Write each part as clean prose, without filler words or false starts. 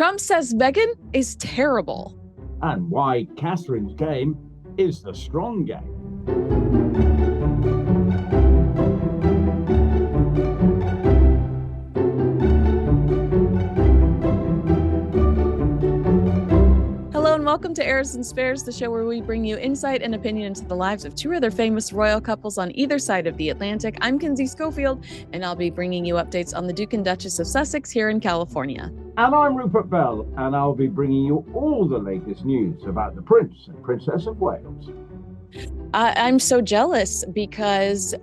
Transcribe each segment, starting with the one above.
Trump says Meghan is terrible. And why Catherine's game is the strong game. Hello and welcome to Heirs Spares, the show where we bring you insight and opinion into the lives of two other famous royal couples on either side of the Atlantic. I'm Kinsey Schofield, and I'll be bringing you updates on the Duke and Duchess of Sussex here in California. And I'm Rupert Bell, and I'll be bringing you all the latest news about the Prince and Princess of Wales. I'm so jealous because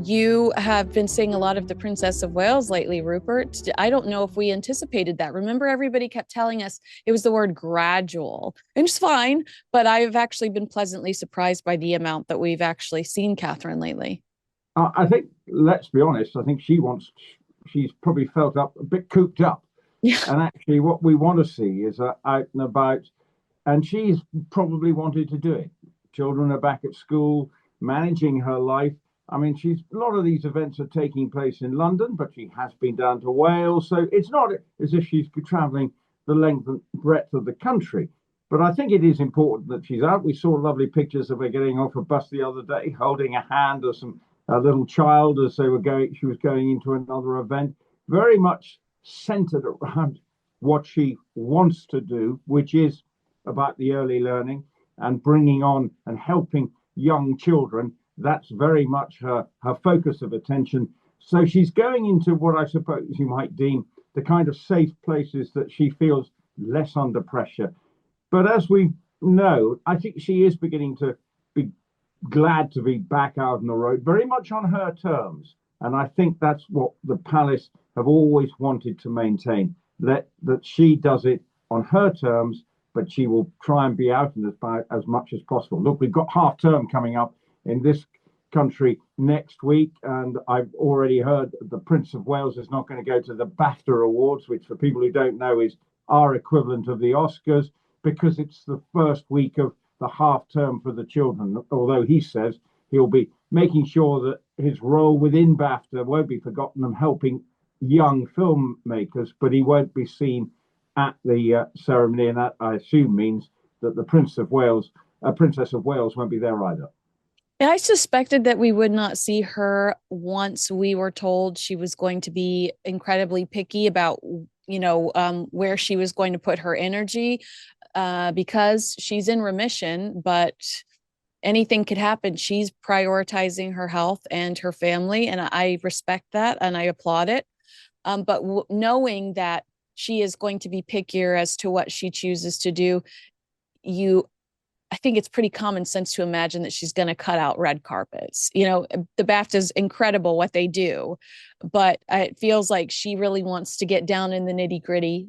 you have been seeing a lot of the Princess of Wales lately, Rupert. I don't know if we anticipated that. Remember, everybody kept telling us it was the word gradual, and it's fine, but I've actually been pleasantly surprised by the amount that we've actually seen Catherine lately. I think, let's be honest, I think she's probably felt up a bit cooped up. Yeah. And actually what we want to see is out and about, and she's probably wanted to do it. Children are back at school, managing her life. I mean, a lot of these events are taking place in London, but she has been down to Wales. So it's not as if she's traveling the length and breadth of the country. But I think it is important that she's out. We saw lovely pictures of her getting off a bus the other day, holding a hand of a little child as she was going into another event, very much centered around what she wants to do, which is about the early learning and bringing on and helping young children. That's very much her focus of attention. So she's going into what I suppose you might deem the kind of safe places that she feels less under pressure. But as we know, I think she is beginning to be glad to be back out on the road, very much on her terms. And I think that's what the palace have always wanted to maintain, that she does it on her terms, but she will try and be out and about as much as possible. Look, we've got half term coming up in this country next week, and I've already heard the Prince of Wales is not going to go to the BAFTA Awards, which for people who don't know is our equivalent of the Oscars, because it's the first week of the half term for the children, although he says he'll be making sure that his role within BAFTA won't be forgotten and helping young filmmakers, but he won't be seen at the ceremony, and that I assume means that the Princess of Wales won't be there either. I suspected that we would not see her once we were told she was going to be incredibly picky about, where she was going to put her energy, because she's in remission, but anything could happen. She's prioritizing her health and her family, and I respect that and I applaud it. But knowing that she is going to be pickier as to what she chooses to do, I think it's pretty common sense to imagine that she's going to cut out red carpets. The BAFTA is incredible what they do, but it feels like she really wants to get down in the nitty gritty.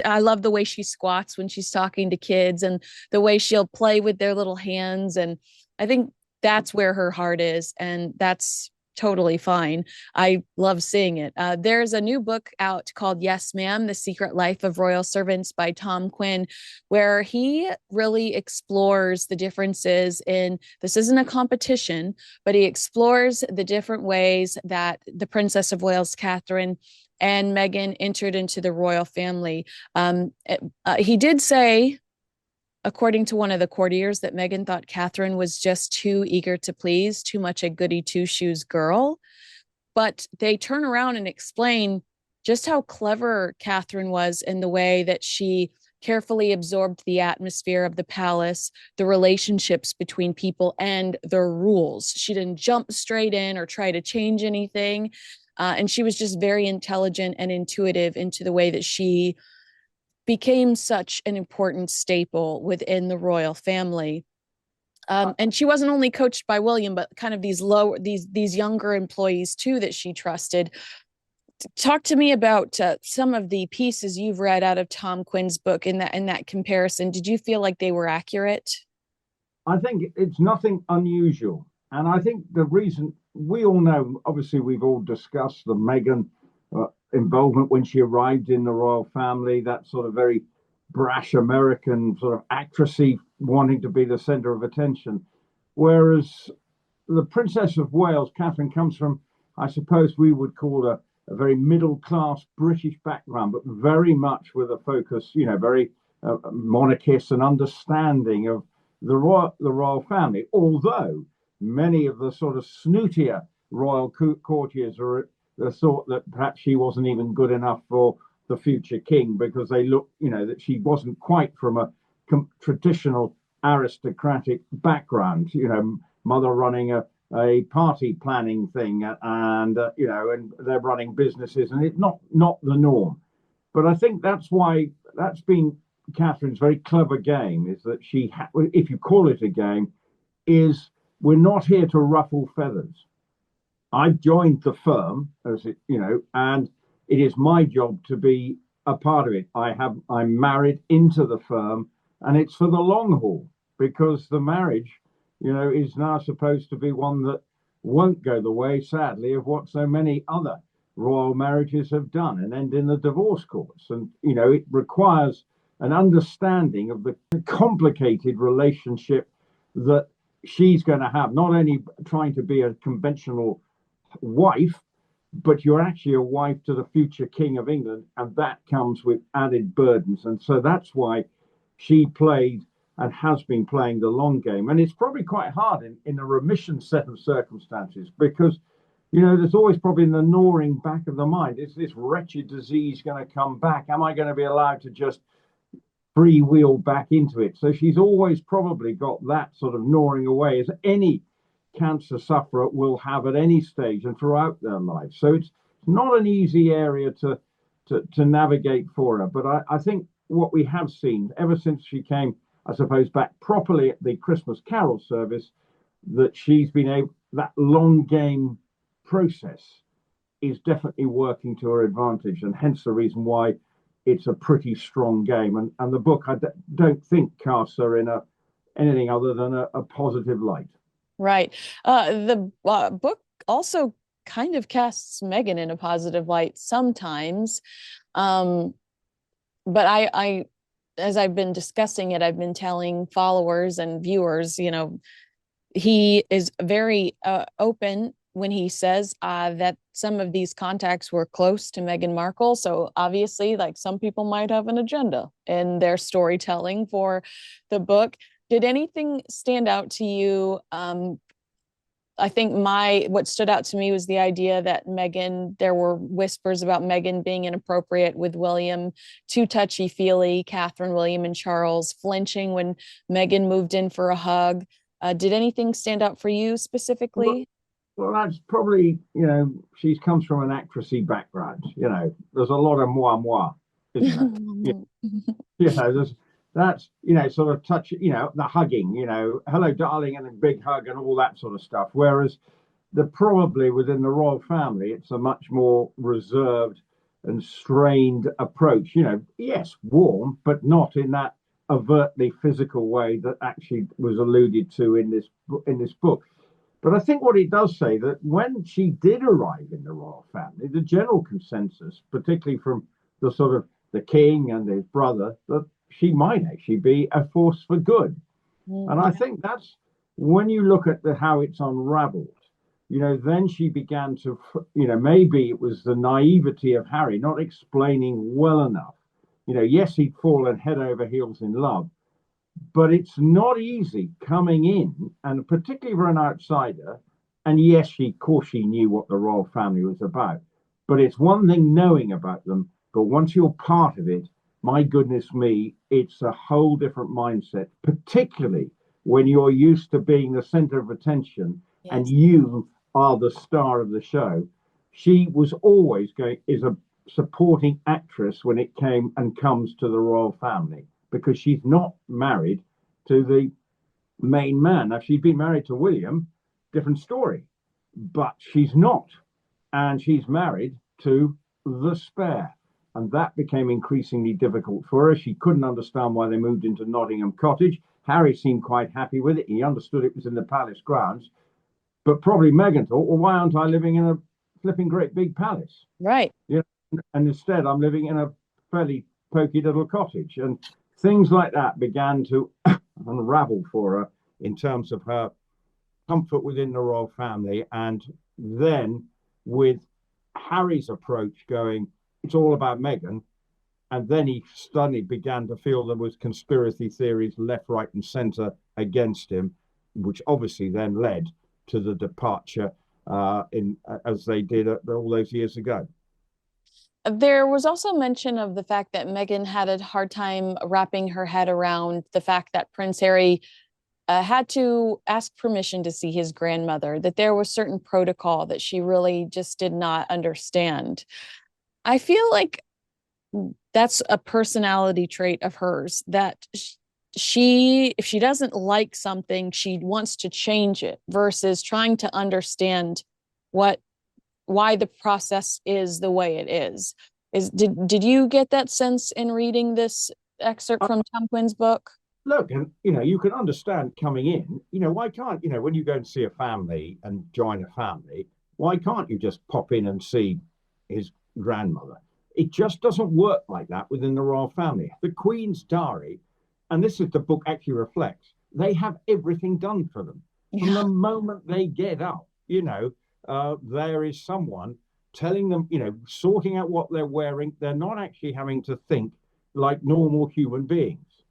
I love the way she squats when she's talking to kids and the way she'll play with their little hands. And I think that's where her heart is. And that's totally fine. I love seeing it. There's a new book out called Yes, Ma'am, The Secret Life of Royal Servants by Tom Quinn, where he really explores the differences this isn't a competition, but he explores the different ways that the Princess of Wales, Catherine, and Meghan entered into the royal family. He did say, according to one of the courtiers, that Meghan thought Catherine was just too eager to please, too much a goody two-shoes girl. But they turn around and explain just how clever Catherine was in the way that she carefully absorbed the atmosphere of the palace, the relationships between people, and their rules. She didn't jump straight in or try to change anything. And she was just very intelligent and intuitive into the way that she became such an important staple within the royal family. And she wasn't only coached by William, but kind of these younger employees too that she trusted. Talk to me about some of the pieces you've read out of Tom Quinn's book in that comparison. Did you feel like they were accurate? I think it's nothing unusual. And I think the reason we all know, obviously we've all discussed the Meghan involvement when she arrived in the royal family, that sort of very brash American sort of actressy wanting to be the center of attention. Whereas the Princess of Wales, Catherine, comes from, I suppose we would call a very middle class British background, but very much with a focus, very monarchist and understanding of the royal family. Although many of the sort of snootier royal courtiers are the thought that perhaps she wasn't even good enough for the future king, because they looked, that she wasn't quite from a traditional aristocratic background, mother running a party planning thing, and and they're running businesses, and it's not the norm. But I think that's been Catherine's very clever game, is that if you call it a game, is we're not here to ruffle feathers. I've joined the firm, and it is my job to be a part of it. I'm married into the firm, and it's for the long haul, because the marriage, is now supposed to be one that won't go the way, sadly, of what so many other royal marriages have done and end in the divorce courts. And, it requires an understanding of the complicated relationship that she's going to have, not only trying to be a conventional wife, but you're actually a wife to the future King of England, and that comes with added burdens. And so that's why she played and has been playing the long game. And it's probably quite hard in a remission set of circumstances, because, there's always probably in the gnawing back of the mind, is this wretched disease going to come back? Am I going to be allowed to just freewheel back into it? So she's always probably got that sort of gnawing away, as any cancer sufferer will have at any stage and throughout their life. So it's not an easy area to navigate for her. But I think what we have seen ever since she came, I suppose, back properly at the Christmas Carol service, that she's been able, that long game process is definitely working to her advantage, and hence the reason why it's a pretty strong game. And the book, I don't think, casts her in anything other than a positive light. Right. The book also kind of casts Meghan in a positive light sometimes. But I, as I've been discussing it, I've been telling followers and viewers, he is very open when he says that some of these contacts were close to Meghan Markle. So obviously, like, some people might have an agenda in their storytelling for the book. Did anything stand out to you? I think what stood out to me was the idea that there were whispers about Meghan being inappropriate with William, too touchy-feely, Catherine, William, and Charles flinching when Meghan moved in for a hug. Did anything stand out for you specifically? Well, that's probably, she comes from an actressy background. There's a lot of moi, isn't there? That's, sort of touch, the hugging, hello, darling, and a big hug and all that sort of stuff. Whereas probably within the royal family, it's a much more reserved and strained approach. Yes, warm, but not in that overtly physical way that actually was alluded to in this book. But I think what it does say, that when she did arrive in the royal family, the general consensus, particularly from the sort of the king and his brother, that she might actually be a force for good. And I think that's, when you look at how it's unraveled, then she began to, maybe it was the naivety of Harry not explaining well enough. Yes, he'd fallen head over heels in love, but it's not easy coming in, and particularly for an outsider. And yes, of course she knew what the royal family was about, but it's one thing knowing about them, but once you're part of it, my goodness me, it's a whole different mindset, particularly when you're used to being the center of attention. Yes. And you are the star of the show. She was always is a supporting actress when it comes to the royal family, because she's not married to the main man. Now, she'd been married to William, different story, but she's not. And she's married to the spare. And that became increasingly difficult for her. She couldn't understand why they moved into Nottingham Cottage. Harry seemed quite happy with it. He understood it was in the palace grounds. But probably Meghan thought, well, why aren't I living in a flipping great big palace? Right. And instead, I'm living in a fairly poky little cottage. And things like that began to unravel for her in terms of her comfort within the royal family. And then with Harry's approach going, it's all about Meghan. And then he suddenly began to feel there was conspiracy theories left, right, and centre against him, which obviously then led to the departure in as they did all those years ago. There was also mention of the fact that Meghan had a hard time wrapping her head around the fact that Prince Harry had to ask permission to see his grandmother, that there was certain protocol that she really just did not understand. I feel like that's a personality trait of hers that she, if she doesn't like something, she wants to change it versus trying to understand what why the process is the way it is. Did you get that sense in reading this excerpt Uh, from Tom Quinn's book? Look, and you can understand coming in. Why can't when you go and see a family and join a family, why can't you just pop in and see his grandmother? It just doesn't work like that within the royal family. The Queen's diary, and this is the book actually reflects, they have everything done for them from Yeah. the moment they get up. There is someone telling them, sorting out what they're wearing. They're not actually having to think like normal human beings,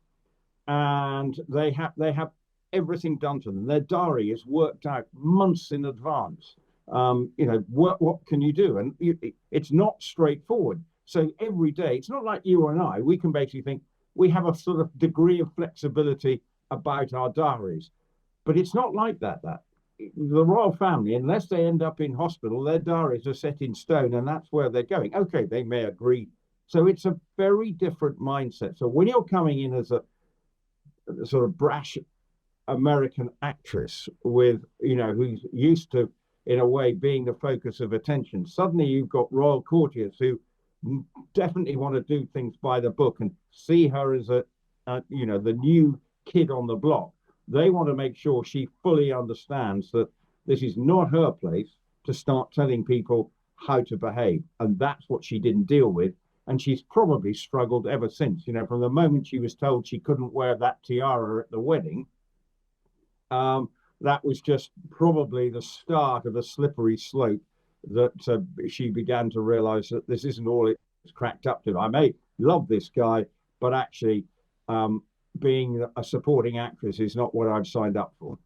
and they have everything done to them. Their diary is worked out months in advance. What can you do? And it's not straightforward. So every day, it's not like you and I. We can basically think we have a sort of degree of flexibility about our diaries, but it's not like that. That the royal family, unless they end up in hospital, their diaries are set in stone, and that's where they're going. Okay, they may agree. So it's a very different mindset. So when you're coming in as a sort of brash American actress with, who's used to, in a way, being the focus of attention, suddenly you've got royal courtiers who definitely want to do things by the book and see her as the new kid on the block. They want to make sure she fully understands that this is not her place to start telling people how to behave. And that's what she didn't deal with. And she's probably struggled ever since, from the moment she was told she couldn't wear that tiara at the wedding. That was just probably the start of a slippery slope that she began to realize that this isn't all it's cracked up to. I may love this guy, but actually, being a supporting actress is not what I've signed up for.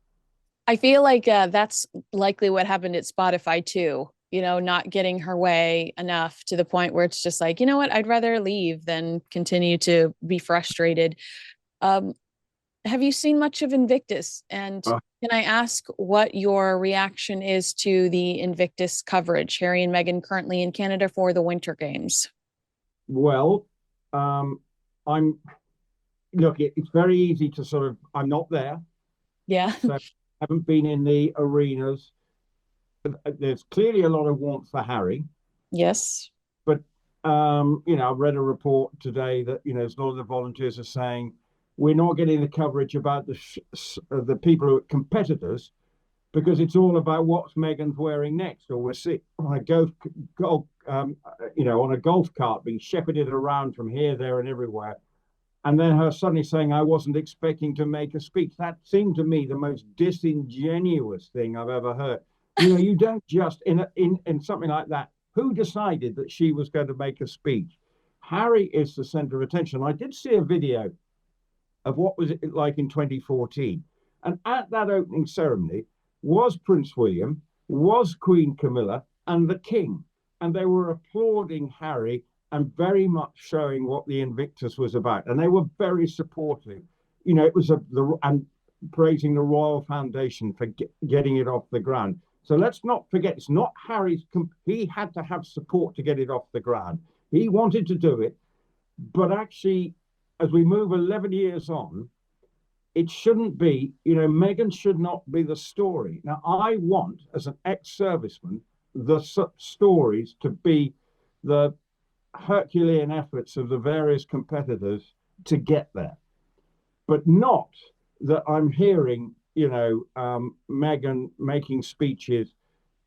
I feel like that's likely what happened at Spotify too. Not getting her way enough to the point where it's just like, you know what, I'd rather leave than continue to be frustrated. Um, have you seen much of Invictus? And Uh, can I ask what your reaction is to the Invictus coverage? Harry and Meghan currently in Canada for the Winter Games. well, I'm look. It's very easy to sort of. I'm not there, Yeah. so I haven't been in the arenas. There's clearly a lot of warmth for Harry, Yes. but I've read a report today that a lot of the volunteers are saying we're not getting the coverage about the people who are competitors because it's all about what's Meghan's wearing next, or we're see on a on a golf cart being shepherded around from here, there, and everywhere, and then her suddenly saying, "I wasn't expecting to make a speech." That seemed to me the most disingenuous thing I've ever heard. You don't just in something like that. Who decided that she was going to make a speech? Harry is the center of attention. I did see a video of what was it like in 2014, and at that opening ceremony was Prince William, was Queen Camilla, and the King, and they were applauding Harry and very much showing what the Invictus was about, and they were very supportive. It was and praising the Royal Foundation for getting it off the ground. So let's not forget, it's not Harry's. He had to have support to get it off the ground. He wanted to do it, but actually, as we move 11 years on, it shouldn't be, Meghan should not be the story. Now, I want, as an ex-serviceman, the stories to be the Herculean efforts of the various competitors to get there, but not that I'm hearing, Meghan making speeches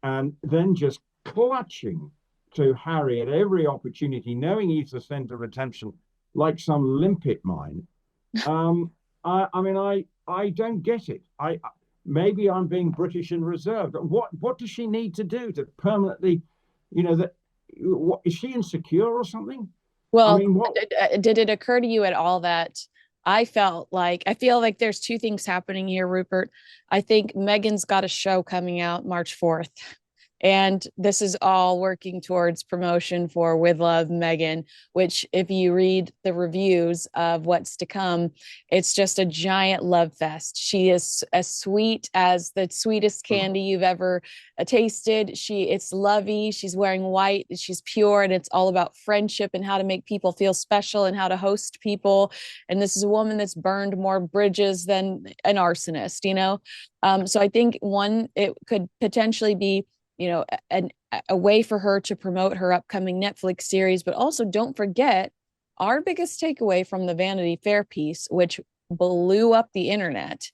and then just clutching to Harry at every opportunity, knowing he's the center of attention, like some limpet mine. I don't get it. Maybe I'm being British and reserved. What does she need to do to permanently You know, that what is she insecure or something? I Well, mean, what? did it occur to you at all that I feel like there's two things happening here, Rupert. I think Megan's got a show coming out March 4th. And this is all working towards promotion for With Love Megan, which, if you read the reviews of what's to come, it's just a giant love fest. She is as sweet as the sweetest candy you've ever tasted. It's lovey. She's wearing white. She's pure, and it's all about friendship and how to make people feel special and how to host people. And this is a woman that's burned more bridges than an arsonist, you know? So I think one, it could potentially be, you know, a way for her to promote her upcoming Netflix series. But also, don't forget our biggest takeaway from the Vanity Fair piece, which blew up the internet,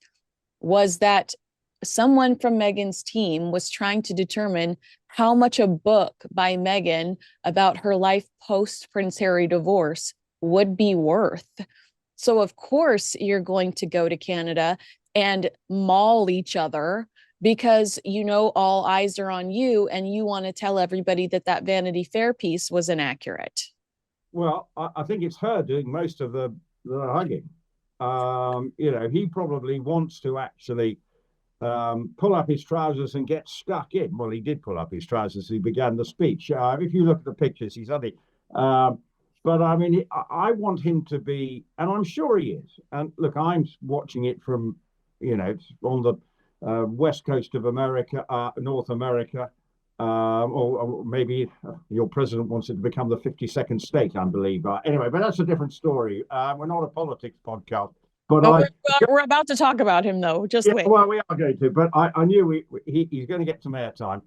was that someone from Meghan's team was trying to determine how much a book by Meghan about her life post Prince Harry divorce would be worth. So, of course, you're going to go to Canada and maul each other because you know all eyes are on you and you want to tell everybody that that Vanity Fair piece was inaccurate. Well, I think it's her doing most of the hugging. You know, he probably wants to actually pull up his trousers and get stuck in. Well, he did pull up his trousers as he began the speech. If you look at the pictures, he's only. But I mean, I want him to be, and I'm sure he is. And look, I'm watching it from, you know, it's on the west coast of America, North America, or maybe your president wants it to become the 52nd state, I believe. Anyway, but that's a different story. We're not a politics podcast. But Oh, we're about to talk about him, though. Just yeah, wait. well, we are going to. But I knew he's going to get some airtime.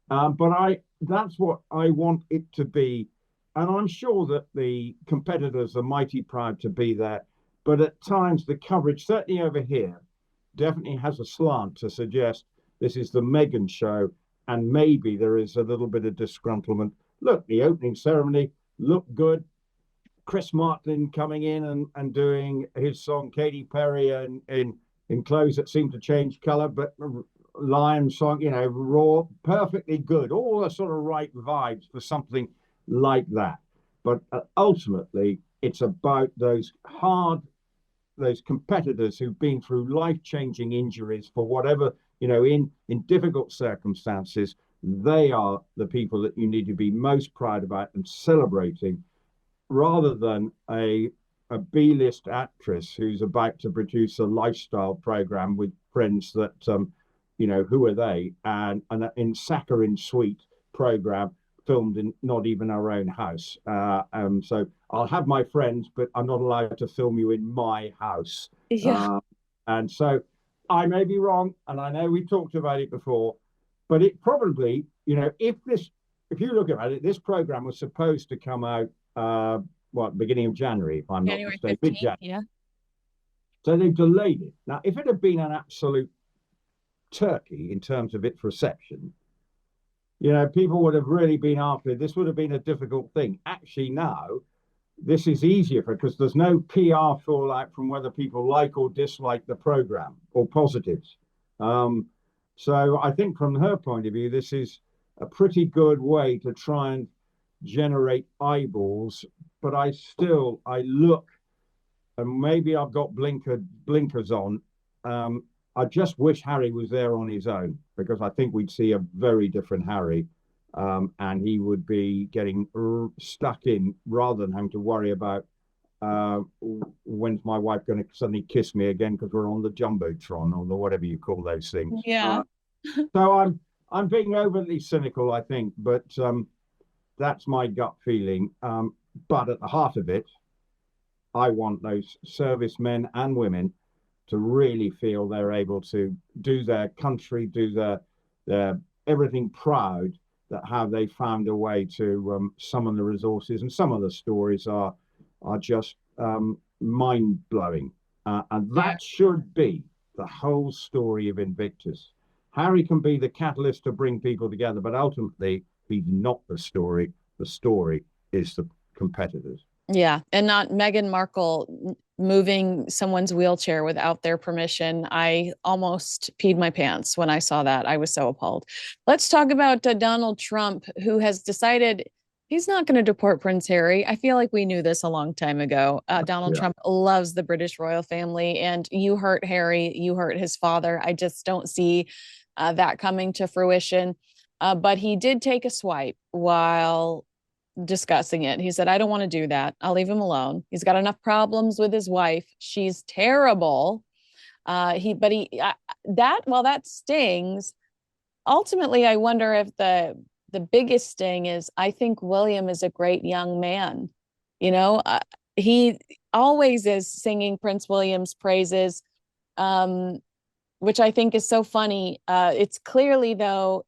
But that's what I want it to be. And I'm sure that the competitors are mighty proud to be there. But at times, the coverage, certainly over here, definitely has a slant to suggest this is the Meghan show, and maybe there is a little bit of disgruntlement. Look, the opening ceremony looked good. Chris Martin coming in and doing his song Katy Perry in clothes that seem to change color, but Lion song, you know, raw, perfectly good, all the sort of right vibes for something like that. But ultimately, it's about those competitors who've been through life-changing injuries for whatever, you know, in difficult circumstances. They are the people that you need to be most proud about and celebrating, rather than a B-list actress who's about to produce a lifestyle program with friends that you know, who are they, and in saccharine sweet program filmed in not even our own house. So I'll have my friends, but I'm not allowed to film you in my house. Yeah. And so I may be wrong, and I know we talked about it before, but it probably, you know, if you look at it, this program was supposed to come out, beginning of January, if I'm not January mistaken, 15th. mid-January. Yeah. So they've delayed it. Now, if it had been an absolute turkey in terms of its reception, you know, people would have really been after it. This would have been a difficult thing. Actually, now this is easier because there's no PR fallout from whether people like or dislike the program or positives. So I think from her point of view, this is a pretty good way to try and generate eyeballs. But I look, and maybe I've got blinkers on. I just wish Harry was there on his own, because I think we'd see a very different Harry, and he would be getting stuck in rather than having to worry about when's my wife going to suddenly kiss me again because we're on the jumbotron or the whatever you call those things. Yeah. So I'm being overly cynical, I think, but that's my gut feeling. But at the heart of it, I want those servicemen and women to really feel they're able to do their country, do their everything proud, that how they found a way to summon the resources. And some of the stories are just mind blowing. And Yeah. that should be the whole story of Invictus. Harry can be the catalyst to bring people together, but ultimately he's not the story. The story is the competitors. Yeah. And not Meghan Markle moving someone's wheelchair without their permission. I almost peed my pants when I saw that. I was so appalled. Let's talk about Donald Trump, who has decided he's not going to deport Prince Harry. I feel like we knew this a long time ago. Donald Yeah. Trump loves the British royal family, and you hurt Harry, you hurt his father. I just don't see that coming to fruition. But he did take a swipe while discussing it. He said, I don't want to do that. I'll leave him alone. He's got enough problems with his wife. She's terrible. That, while that stings, ultimately, I wonder if the biggest sting is I think William is a great young man. You know, he always is singing Prince William's praises, um, which I think is so funny. It's clearly, though,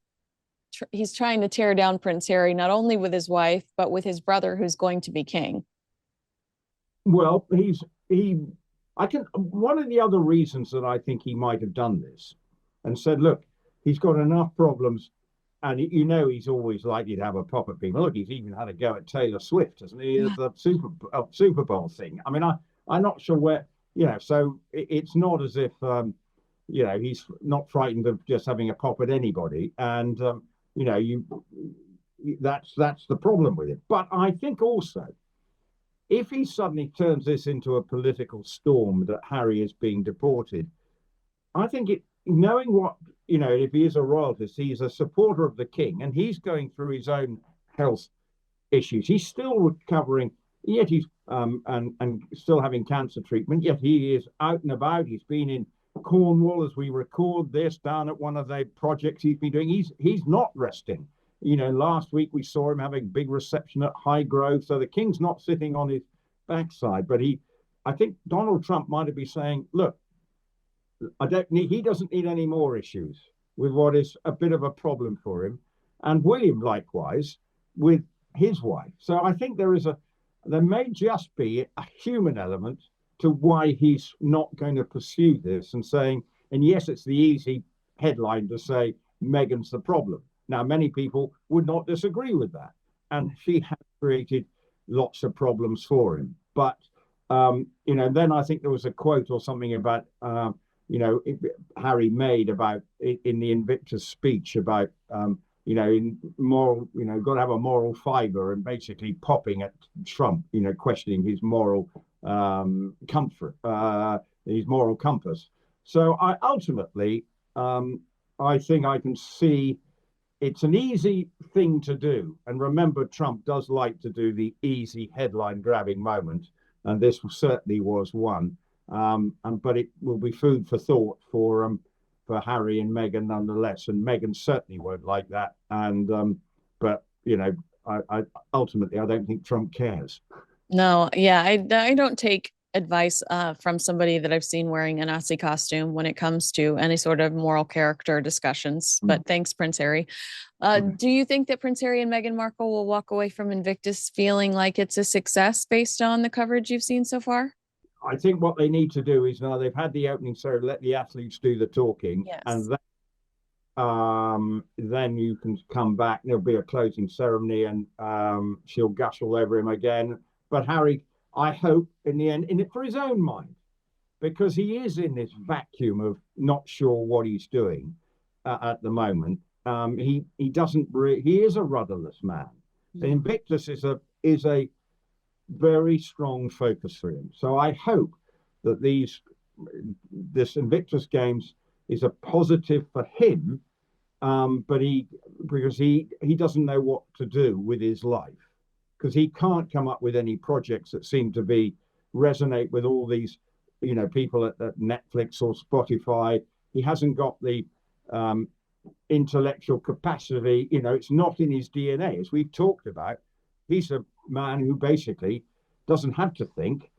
he's trying to tear down Prince Harry, not only with his wife, but with his brother, who's going to be king. Well, I can, one of the other reasons that I think he might have done this and said, look, he's got enough problems. And you know, he's always likely to have a pop at people. Look, he's even had a go at Taylor Swift, hasn't he? The Super Bowl thing. I mean, I'm not sure where, so it's not as if, he's not frightened of just having a pop at anybody. And, that's the problem with it. But I think also, if he suddenly turns this into a political storm that Harry is being deported, I think knowing what, if he is a royalist, he's a supporter of the king and he's going through his own health issues. He's still recovering, yet he's and still having cancer treatment, yet he is out and about. He's been in Cornwall as we record this, down at one of the projects he's been doing. He's not resting. Last week we saw him having a big reception at Highgrove. So the king's not sitting on his backside, but I think Donald Trump might have been saying, look, he doesn't need any more issues with what is a bit of a problem for him. And William likewise with his wife. So I think there may just be a human element to why he's not going to pursue this and saying, and yes, it's the easy headline to say Meghan's the problem. Now, many people would not disagree with that. And she has created lots of problems for him. But, then I think there was a quote or something about, Harry made about in the Invictus speech about, in moral, got to have a moral fiber and basically popping at Trump, questioning his moral comfort, his moral compass. So I think I can see it's an easy thing to do. And remember, Trump does like to do the easy headline grabbing moment. And this certainly was one. But it will be food for thought for Harry and Meghan nonetheless. And Meghan certainly won't like that. And but I ultimately I don't think Trump cares. No, yeah, I don't take advice from somebody that I've seen wearing a Nazi costume when it comes to any sort of moral character discussions. But thanks, Prince Harry. Do you think that Prince Harry and Meghan Markle will walk away from Invictus feeling like it's a success based on the coverage you've seen so far? I think what they need to do is now they've had the opening, so let the athletes do the talking, Yes. and then you can come back. There'll be a closing ceremony, and she'll gush all over him again. But Harry, I hope in the end, in it for his own mind, because he is in this vacuum of not sure what he's doing at the moment. He doesn't. He is a rudderless man. The Invictus is a very strong focus for him. So I hope that this Invictus Games is a positive for him, because he doesn't know what to do with his life, because he can't come up with any projects that seem to resonate with all these people at Netflix or Spotify. He hasn't got the intellectual capacity. It's not in his DNA, as we've talked about. He's a man who basically doesn't have to think.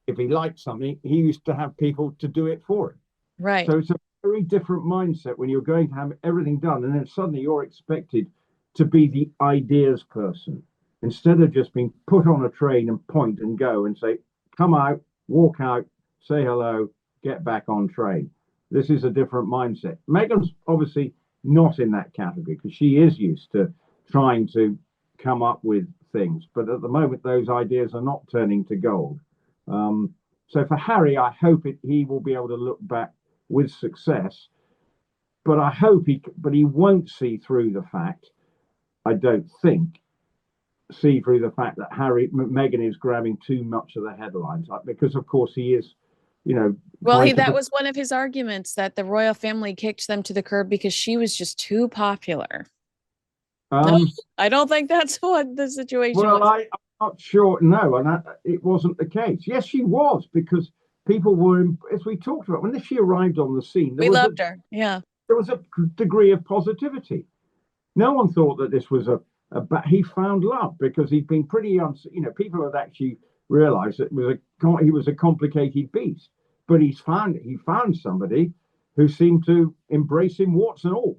If he likes something, he used to have people to do it for him. Right. So it's a very different mindset when you're going to have everything done, and then suddenly you're expected to be the ideas person instead of just being put on a train and point and go and say, come out, walk out, say hello, get back on train. This is a different mindset. Meghan's obviously not in that category because she is used to trying to come up with things. But at the moment, those ideas are not turning to gold. So for Harry, I hope he will be able to look back with success. But I hope he won't see through the fact. I don't think see through the fact that Meghan is grabbing too much of the headlines, because of course he is, Well, that was one of his arguments, that the royal family kicked them to the curb because she was just too popular. No, I don't think that's what the situation was. I'm not sure. No, and it wasn't the case. Yes, she was, because people were, as we talked about, when she arrived on the scene, we loved her. Yeah, there was a degree of positivity. No one thought that this was he found love, because he'd been pretty people had actually realized that he was a complicated beast, but he found somebody who seemed to embrace him warts and all.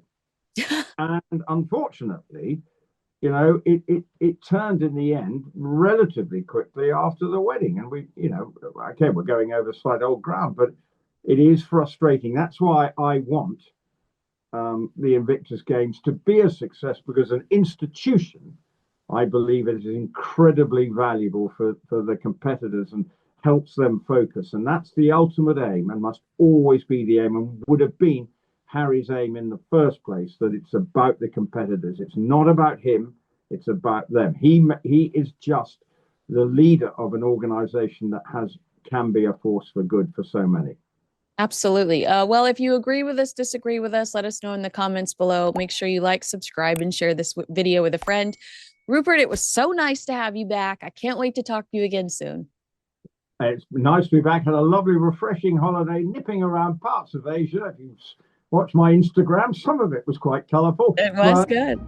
And unfortunately, it turned in the end relatively quickly after the wedding. And we're going over slight old ground, but it is frustrating. That's why I want the Invictus Games to be a success, because an institution, I believe, it is incredibly valuable for the competitors and helps them focus. And that's the ultimate aim, and must always be the aim, and would have been Harry's aim in the first place, that it's about the competitors. It's not about him, it's about them. He is just the leader of an organization that can be a force for good for so many. Absolutely. Well, if you agree with us, disagree with us, let us know in the comments below. Make sure you like, subscribe, and share this video with a friend. Rupert, it was so nice to have you back. I can't wait to talk to you again soon. It's nice to be back. Had a lovely, refreshing holiday, nipping around parts of Asia. If you watch my Instagram, some of it was quite colourful. It was good.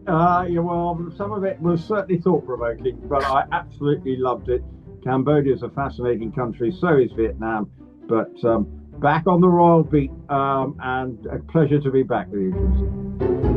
Yeah, well, some of it was certainly thought-provoking, but I absolutely loved it. Cambodia is a fascinating country, so is Vietnam. But back on the royal beat, and a pleasure to be back with you.